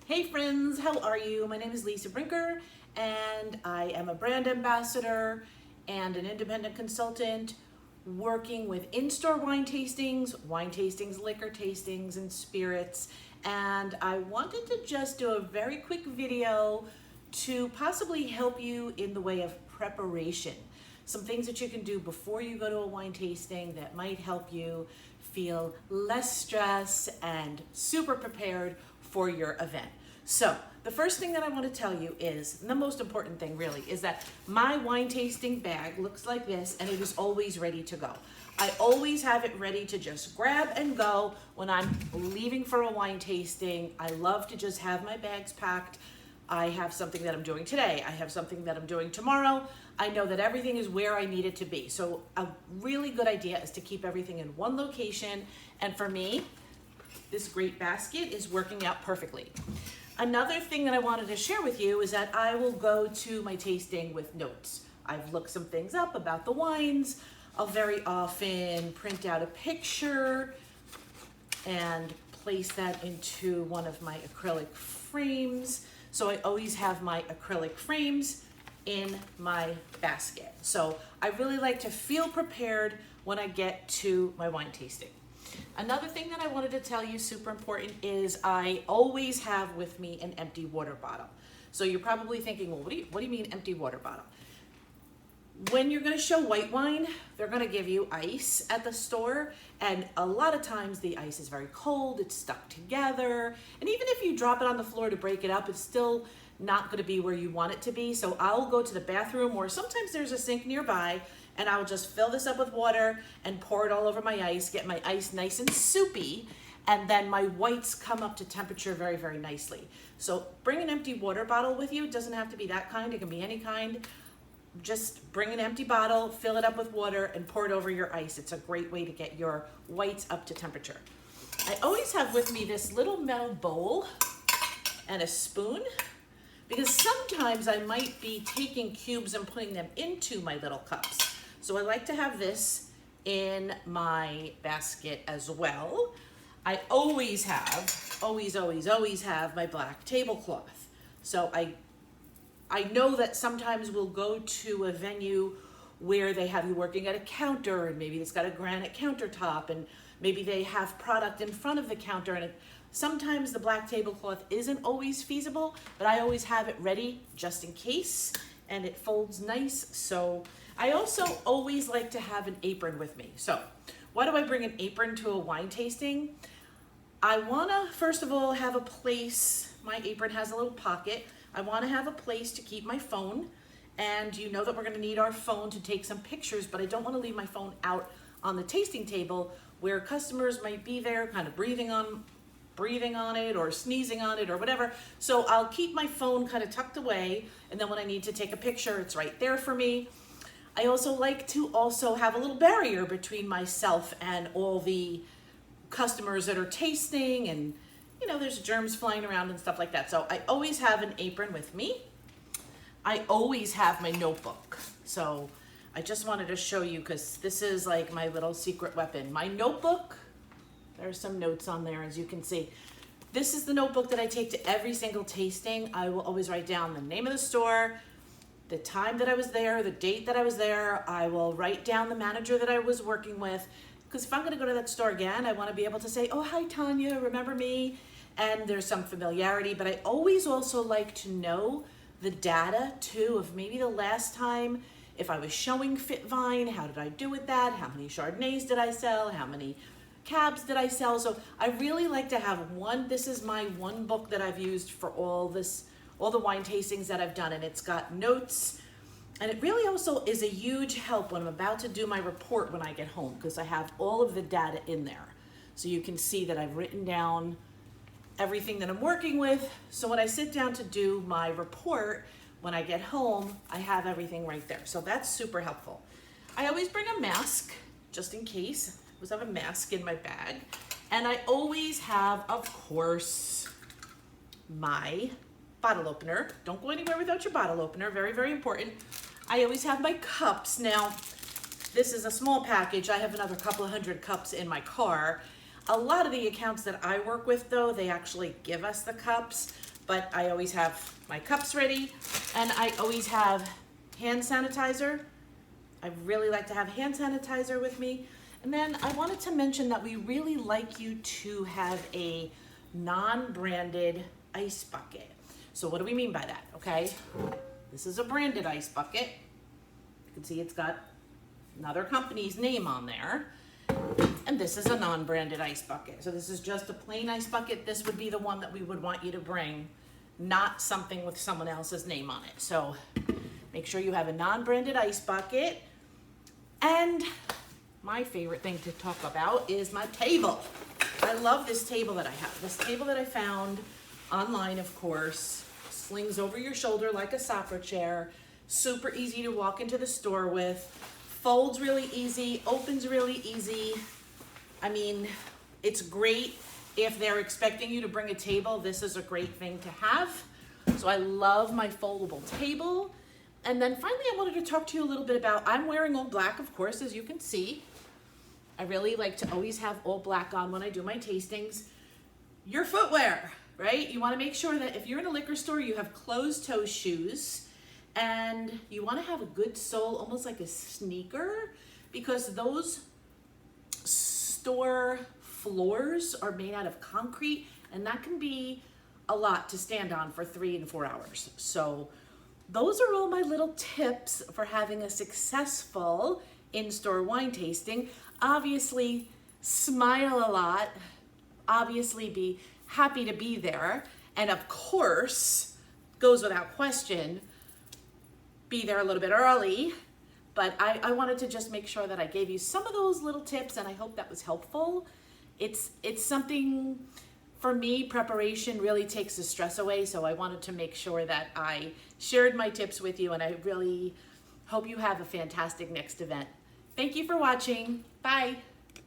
Hey friends, how are you? My name is Lisa Brinker and I am a brand ambassador and an independent consultant working with in-store wine tastings, liquor tastings, and spirits. And I wanted to just do a very quick video to possibly help you in the way of preparation. Some things that you can do before you go to a wine tasting that might help you feel less stress and super prepared for your event. So the first thing that I want to tell you is, and the most important thing really, is that my wine tasting bag looks like this and it is always ready to go. I always have it ready to just grab and go when I'm leaving for a wine tasting. I love to just have my bags packed. I have something that I'm doing today. I have something that I'm doing tomorrow. I know that everything is where I need it to be. So a really good idea is to keep everything in one location. And for me, this great basket is working out perfectly. Another thing that I wanted to share with you is that I will go to my tasting with notes. I've looked some things up about the wines. I'll very often print out a picture and place that into one of my acrylic frames. So I always have my acrylic frames in my basket. So I really like to feel prepared when I get to my wine tasting. Another thing that I wanted to tell you, super important, is I always have with me an empty water bottle. So you're probably thinking, well, what do you mean empty water bottle? When you're gonna show white wine, they're gonna give you ice at the store, and a lot of times the ice is very cold, it's stuck together, and even if you drop it on the floor to break it up, it's still not gonna be where you want it to be. So I'll go to the bathroom, or sometimes there's a sink nearby, and I'll just fill this up with water and pour it all over my ice, get my ice nice and soupy, and then my whites come up to temperature very, very nicely. So bring an empty water bottle with you. It doesn't have to be that kind, it can be any kind. Just bring an empty bottle, fill it up with water, and pour it over your ice. It's a great way to get your whites up to temperature. I always have with me this little metal bowl and a spoon, because sometimes I might be taking cubes and putting them into my little cups. So I like to have this in my basket as well. I always have, always have my black tablecloth. So I know that sometimes we'll go to a venue where they have you working at a counter, and maybe it's got a granite countertop, and maybe they have product in front of the counter, and sometimes the black tablecloth isn't always feasible, but I always have it ready just in case, and it folds nice. So I also always like to have an apron with me. So why do I bring an apron to a wine tasting? I wanna, first of all, have a place. My apron has a little pocket. I wanna have a place to keep my phone. And you know that we're gonna need our phone to take some pictures, but I don't wanna leave my phone out on the tasting table where customers might be there kind of breathing on it or sneezing on it or whatever. So I'll keep my phone kind of tucked away, and then when I need to take a picture, it's right there for me. I also like to have a little barrier between myself and all the customers that are tasting, and you know, there's germs flying around and stuff like that. So I always have an apron with me. I always have my notebook. So I just wanted to show you, because this is like my little secret weapon. My notebook, there's some notes on there, as you can see. This is the notebook that I take to every single tasting. I will always write down the name of the store, the time that I was there, the date that I was there. I will write down the manager that I was working with, because if I'm gonna go to that store again, I wanna be able to say, oh, hi, Tanya, remember me? And there's some familiarity, but I always also like to know the data too of maybe the last time, if I was showing Fitvine, how did I do with that? How many Chardonnays did I sell? How many cabs did I sell? So I really like to have this is my one book that I've used for all the wine tastings that I've done, and it's got notes. And it really also is a huge help when I'm about to do my report when I get home, because I have all of the data in there. So you can see that I've written down everything that I'm working with. So when I sit down to do my report, when I get home, I have everything right there. So that's super helpful. I always bring a mask, just in case. I always have a mask in my bag. And I always have, of course, my bottle opener. Don't go anywhere without your bottle opener. Very, very important. I always have my cups. Now, this is a small package. I have another couple of hundred cups in my car. A lot of the accounts that I work with, though, they actually give us the cups. but I always have my cups ready, and I always have hand sanitizer. I really like to have hand sanitizer with me. And then I wanted to mention that we really like you to have a non-branded ice bucket. So what do we mean by that, okay? This is a branded ice bucket. You can see it's got another company's name on there. And this is a non-branded ice bucket. So this is just a plain ice bucket. This would be the one that we would want you to bring, not something with someone else's name on it. So make sure you have a non-branded ice bucket. And my favorite thing to talk about is my table. I love this table that I have. This table that I found online, of course, slings over your shoulder like a soccer chair, super easy to walk into the store with, folds really easy, opens really easy. I mean, it's great if they're expecting you to bring a table. This is a great thing to have. So I love my foldable table. And then finally, I wanted to talk to you a little bit about, I'm wearing all black, of course, as you can see. I really like to always have all black on when I do my tastings. Your footwear, right? You want to make sure that if you're in a liquor store, you have closed-toe shoes, and you want to have a good sole, almost like a sneaker, because those store floors are made out of concrete, and that can be a lot to stand on for 3 and 4 hours. So those are all my little tips for having a successful in-store wine tasting. Obviously, smile a lot. Obviously, be happy to be there. And of course, goes without question, be there a little bit early. But I wanted to just make sure that I gave you some of those little tips, and I hope that was helpful. It's something, for me, preparation really takes the stress away, so I wanted to make sure that I shared my tips with you, and I really hope you have a fantastic next event. Thank you for watching. Bye.